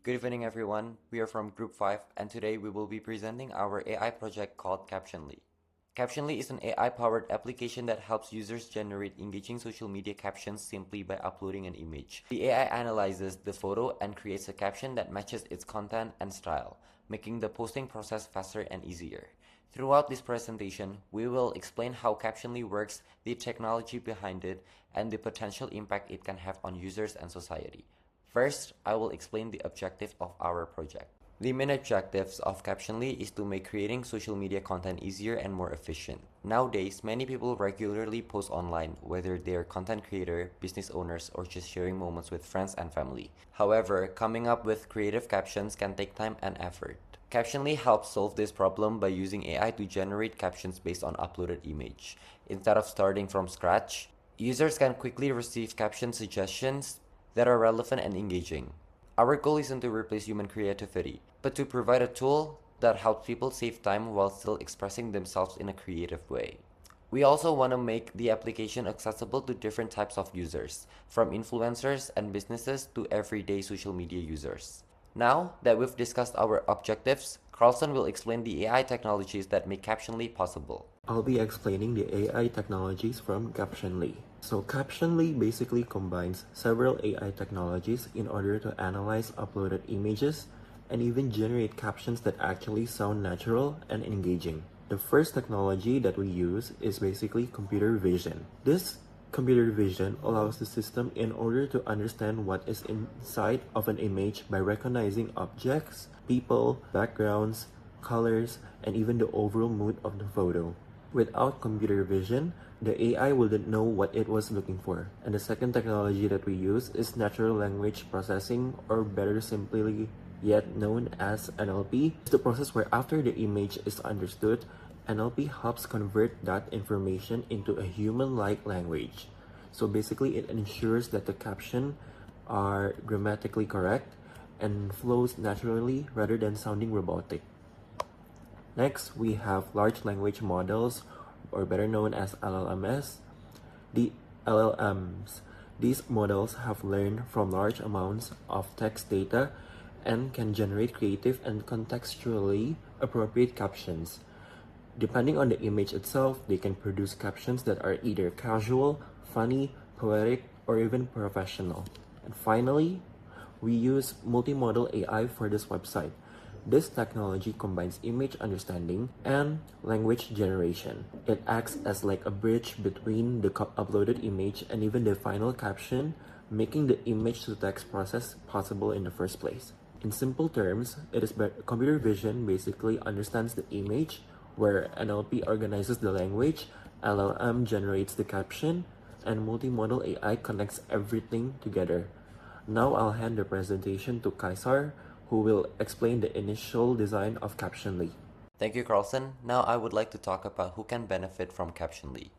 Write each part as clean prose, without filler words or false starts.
Good evening, everyone. We are from Group 5, and today we will be presenting our AI project called Captionly. Captionly is an AI-powered application that helps users generate engaging social media captions simply by uploading an image. The AI analyzes the photo and creates a caption that matches its content and style, making the posting process faster and easier. Throughout this presentation, we will explain how Captionly works, the technology behind it, and the potential impact it can have on users and society. First, I will explain the objective of our project. The main objectives of Captionly is to make creating social media content easier and more efficient. Nowadays, many people regularly post online, whether they are content creator, business owners, or just sharing moments with friends and family. However, coming up with creative captions can take time and effort. Captionly helps solve this problem by using AI to generate captions based on uploaded image. Instead of starting from scratch, users can quickly receive caption suggestions that are relevant and engaging. Our goal isn't to replace human creativity, but to provide a tool that helps people save time while still expressing themselves in a creative way. We also want to make the application accessible to different types of users, from influencers and businesses to everyday social media users. Now that we've discussed our objectives, Carlson will explain the AI technologies that make Captionly possible. I'll be explaining the AI technologies from Captionly. So Captionly basically combines several AI technologies in order to analyze uploaded images and even generate captions that actually sound natural and engaging. The first technology that we use is basically computer vision. This computer vision allows the system in order to understand what is inside of an image by recognizing objects, people, backgrounds, colors, and even the overall mood of the photo. Without computer vision, the AI wouldn't know what it was looking for. And the second technology that we use is natural language processing, or better simply yet known as NLP. It's the process where after the image is understood, NLP helps convert that information into a human-like language. So basically, it ensures that the captions are grammatically correct and flows naturally rather than sounding robotic. Next, we have large language models, or better known as LLMs. The LLMs. These models have learned from large amounts of text data and can generate creative and contextually appropriate captions. Depending on the image itself, they can produce captions that are either casual, funny, poetic, or even professional. And finally, we use multimodal AI for this website. This technology combines image understanding and language generation. It acts as like a bridge between the uploaded image and even the final caption, making the image to text process possible in the first place. In simple terms, computer vision basically understands the image, where NLP organizes the language, LLM generates the caption, and multimodal AI connects everything together. Now I'll hand the presentation to Kaisar, who will explain the initial design of Captionly. Thank you, Carlson. Now I would like to talk about who can benefit from Captionly.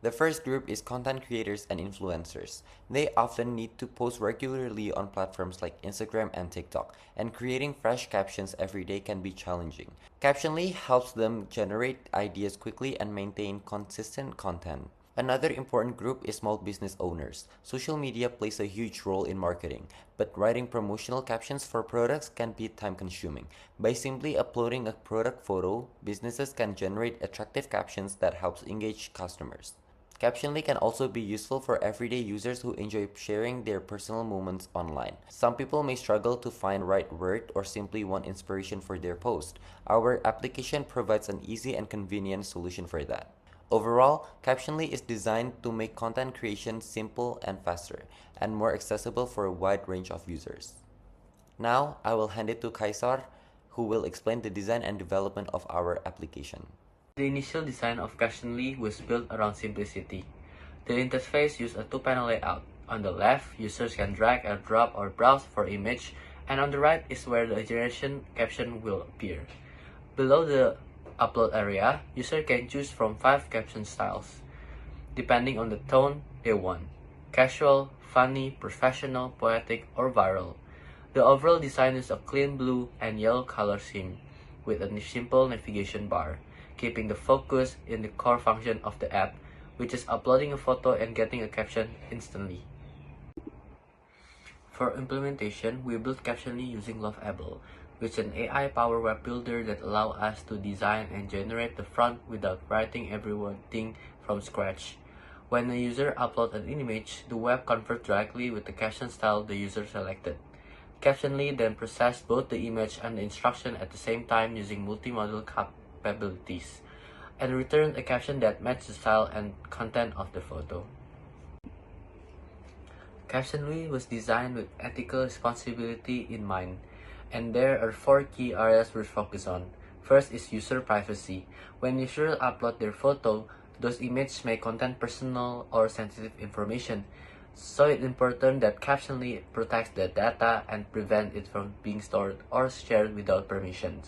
The first group is content creators and influencers. They often need to post regularly on platforms like Instagram and TikTok, and creating fresh captions every day can be challenging. Captionly helps them generate ideas quickly and maintain consistent content. Another important group is small business owners. Social media plays a huge role in marketing, but writing promotional captions for products can be time-consuming. By simply uploading a product photo, businesses can generate attractive captions that helps engage customers. Captionly can also be useful for everyday users who enjoy sharing their personal moments online. Some people may struggle to find right word or simply want inspiration for their post. Our application provides an easy and convenient solution for that. Overall, Captionly is designed to make content creation simple and faster, and more accessible for a wide range of users. Now, I will hand it to Kaisar, who will explain the design and development of our application. The initial design of Captionly was built around simplicity. The interface used a two-panel layout. On the left, users can drag and drop or browse for image, and on the right is where the generation caption will appear. Below the upload area, user can choose from 5 caption styles, depending on the tone they want: casual, funny, professional, poetic, or viral. The overall design is a clean blue and yellow color scheme with a simple navigation bar, keeping the focus in the core function of the app, which is uploading a photo and getting a caption instantly. For implementation, we built Captionly using Lovable, which is an AI-powered web builder that allows us to design and generate the front without writing everything from scratch. When a user uploads an image, the web converts directly with the caption style the user selected. Captionly then processes both the image and the instruction at the same time using multimodal capabilities, and returns a caption that matches the style and content of the photo. Captionly was designed with ethical responsibility in mind, and there are 4 key areas we focus on. First is user privacy. When users upload their photo, those images may contain personal or sensitive information, so it's important that Captionly protects the data and prevents it from being stored or shared without permissions.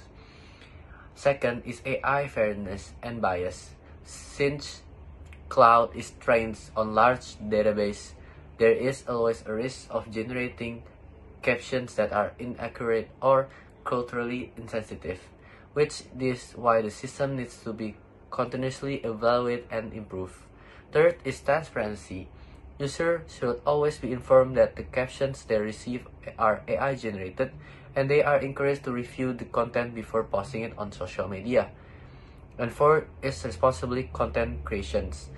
Second is AI fairness and bias. Since cloud is trained on large database, there is always a risk of generating captions that are inaccurate or culturally insensitive, which is why the system needs to be continuously evaluated and improved. Third is transparency. Users should always be informed that the captions they receive are AI generated, and they are encouraged to review the content before posting it on social media. And fourth is responsibly content creations.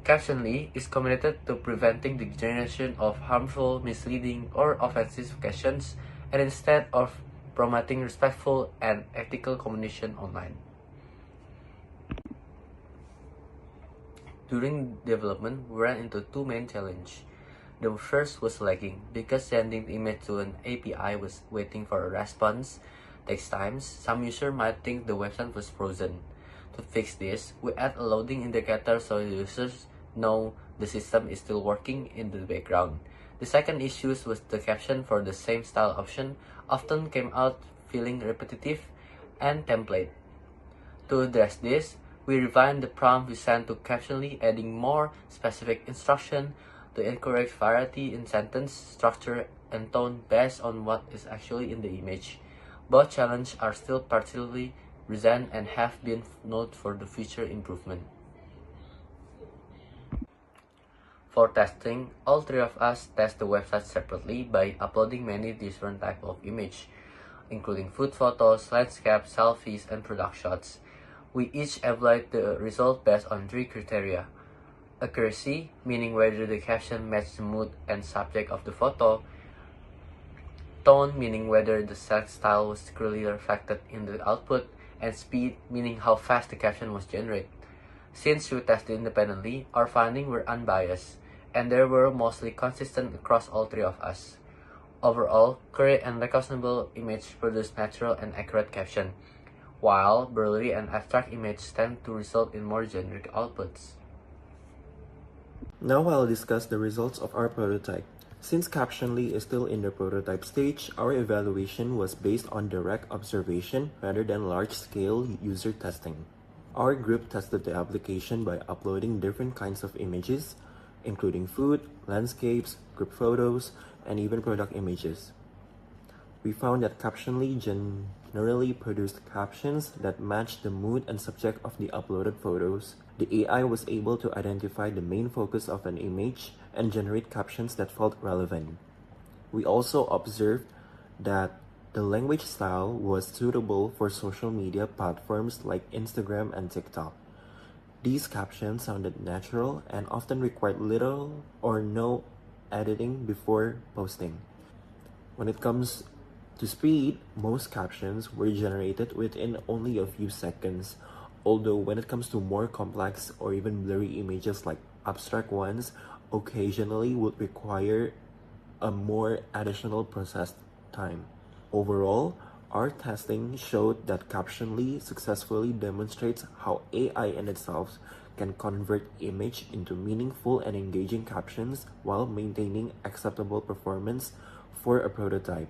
Captionly is committed to preventing the generation of harmful, misleading, or offensive captions, and instead of promoting respectful and ethical communication online. During development, we ran into 2 main challenges. The first was lagging, because sending the image to an API was waiting for a response takes time. Some users might think the website was frozen. To fix this, we add a loading indicator so users know the system is still working in the background. The second issue was the caption for the same style option often came out feeling repetitive and template. To address this, we refined the prompt we sent to Captionly, adding more specific instruction to encourage variety in sentence structure and tone based on what is actually in the image. Both challenges are still partially resolved and have been noted for the future improvement. For testing, all 3 of us test the website separately by uploading many different types of image, including food photos, landscape, selfies, and product shots. We each evaluate the result based on 3 criteria. Accuracy, meaning whether the caption matches the mood and subject of the photo. Tone, meaning whether the select style was clearly reflected in the output. And speed, meaning how fast the caption was generated. Since we tested independently, our findings were unbiased, and they were mostly consistent across all 3 of us. Overall, correct and recognizable image produce natural and accurate caption, while blurry and abstract images tend to result in more generic outputs. Now I'll discuss the results of our prototype. Since Captionly is still in the prototype stage, our evaluation was based on direct observation rather than large-scale user testing. Our group tested the application by uploading different kinds of images, including food, landscapes, group photos, and even product images. We found that Captionly generally produced captions that matched the mood and subject of the uploaded photos. The AI was able to identify the main focus of an image and generate captions that felt relevant. We also observed that the language style was suitable for social media platforms like Instagram and TikTok. These captions sounded natural and often required little or no editing before posting. When it comes to speed, most captions were generated within only a few seconds, although when it comes to more complex or even blurry images like abstract ones, occasionally would require a more additional process time. Overall, our testing showed that Captionly successfully demonstrates how AI in itself can convert image into meaningful and engaging captions while maintaining acceptable performance for a prototype.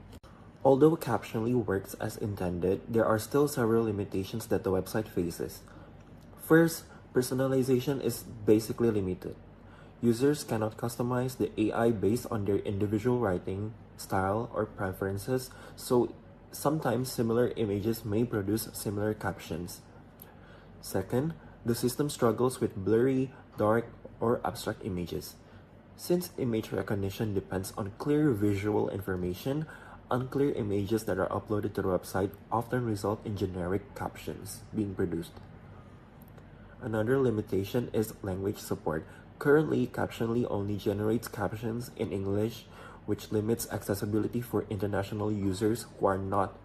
Although Captionly works as intended, there are still several limitations that the website faces. First, personalization is basically limited. Users cannot customize the AI based on their individual writing style or preferences, so sometimes similar images may produce similar captions. Second, the system struggles with blurry, dark, or abstract images. Since image recognition depends on clear visual information, unclear images that are uploaded to the website often result in generic captions being produced. Another limitation is language support. Currently, Captionly only generates captions in English, which limits accessibility for international users who are not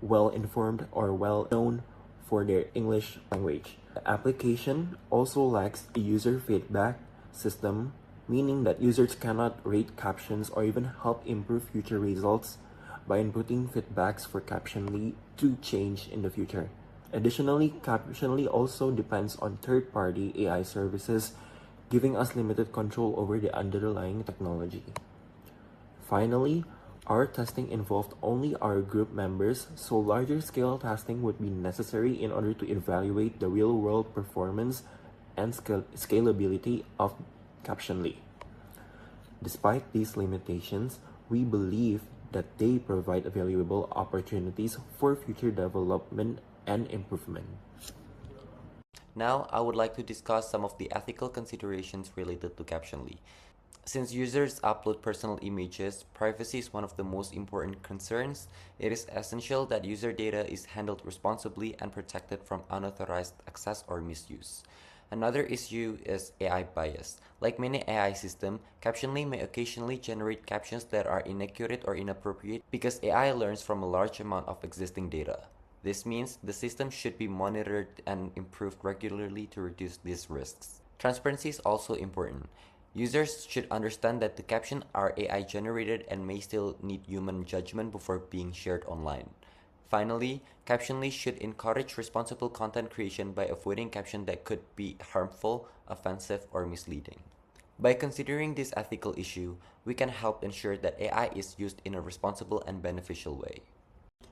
well informed or well known for their English language. The application also lacks a user feedback system, meaning that users cannot rate captions or even help improve future results by inputting feedbacks for Captionly to change in the future. Additionally, Captionly also depends on third-party AI services, giving us limited control over the underlying technology. Finally, our testing involved only our group members, so larger scale testing would be necessary in order to evaluate the real-world performance and scalability of Captionly. Despite these limitations, we believe that they provide valuable opportunities for future development and improvement. Now, I would like to discuss some of the ethical considerations related to Captionly. Since users upload personal images, privacy is one of the most important concerns. It is essential that user data is handled responsibly and protected from unauthorized access or misuse. Another issue is AI bias. Like many AI systems, Captionly may occasionally generate captions that are inaccurate or inappropriate because AI learns from a large amount of existing data. This means the system should be monitored and improved regularly to reduce these risks. Transparency is also important. Users should understand that the captions are AI generated and may still need human judgment before being shared online. Finally, Captionly should encourage responsible content creation by avoiding captions that could be harmful, offensive, or misleading. By considering this ethical issue, we can help ensure that AI is used in a responsible and beneficial way.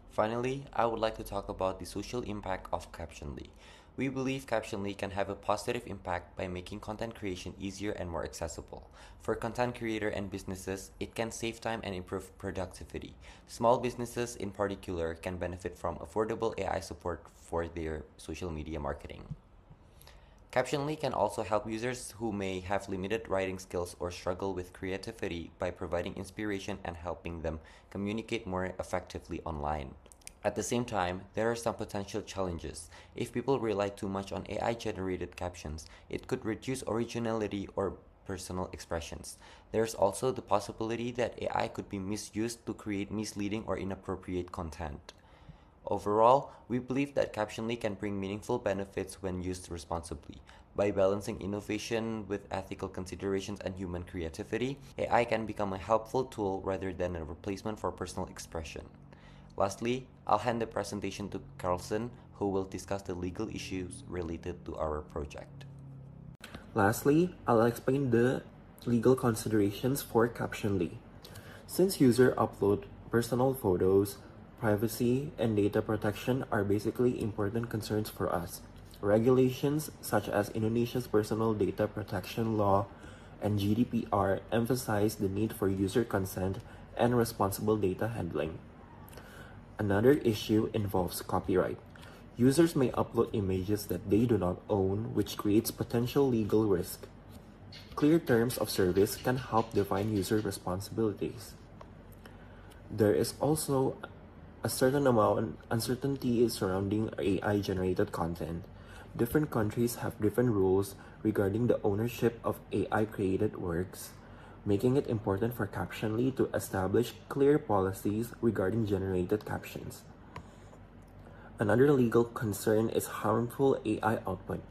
Finally, I would like to talk about the social impact of Captionly. We believe Captionly can have a positive impact by making content creation easier and more accessible. For content creators and businesses, it can save time and improve productivity. Small businesses in particular can benefit from affordable AI support for their social media marketing. Captionly can also help users who may have limited writing skills or struggle with creativity by providing inspiration and helping them communicate more effectively online. At the same time, there are some potential challenges. If people rely too much on AI-generated captions, it could reduce originality or personal expressions. There's also the possibility that AI could be misused to create misleading or inappropriate content. Overall, we believe that Captionly can bring meaningful benefits when used responsibly. By balancing innovation with ethical considerations and human creativity, AI can become a helpful tool rather than a replacement for personal expression. Lastly, I'll hand the presentation to Carlson, who will discuss the legal issues related to our project. Lastly, I'll explain the legal considerations for Captionly. Since users upload personal photos, privacy and data protection are basically important concerns for us. Regulations such as Indonesia's Personal Data Protection Law and GDPR emphasize the need for user consent and responsible data handling. Another issue involves copyright. Users may upload images that they do not own, which creates potential legal risk. Clear terms of service can help define user responsibilities. There is also a certain amount of uncertainty surrounding AI-generated content. Different countries have different rules regarding the ownership of AI-created works, making it important for Captionly to establish clear policies regarding generated captions. Another legal concern is harmful AI output.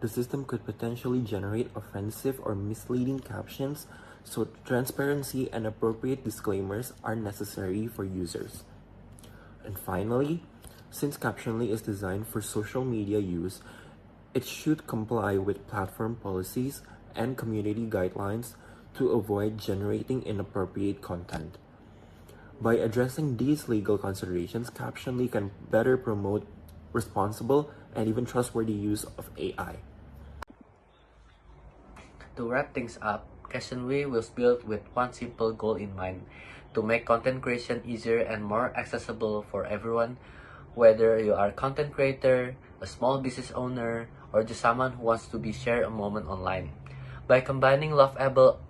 The system could potentially generate offensive or misleading captions, so transparency and appropriate disclaimers are necessary for users. And finally, since Captionly is designed for social media use, it should comply with platform policies and community guidelines to avoid generating inappropriate content. By addressing these legal considerations, Captionly can better promote responsible and even trustworthy use of AI. To wrap things up, Captionly was built with one simple goal in mind: to make content creation easier and more accessible for everyone, whether you are a content creator, a small business owner, or just someone who wants to share a moment online. By combining lovable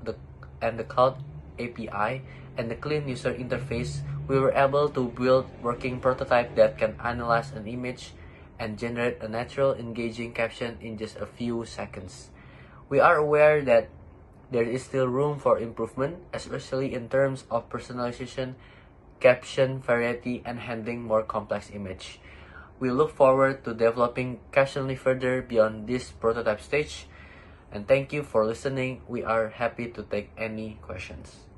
and the Cloud API and the clean user interface, we were able to build working prototype that can analyze an image and generate a natural, engaging caption in just a few seconds. We are aware that there is still room for improvement, especially in terms of personalization, caption variety, and handling more complex image. We look forward to developing Captionly further beyond this prototype stage. And thank you for listening. We are happy to take any questions.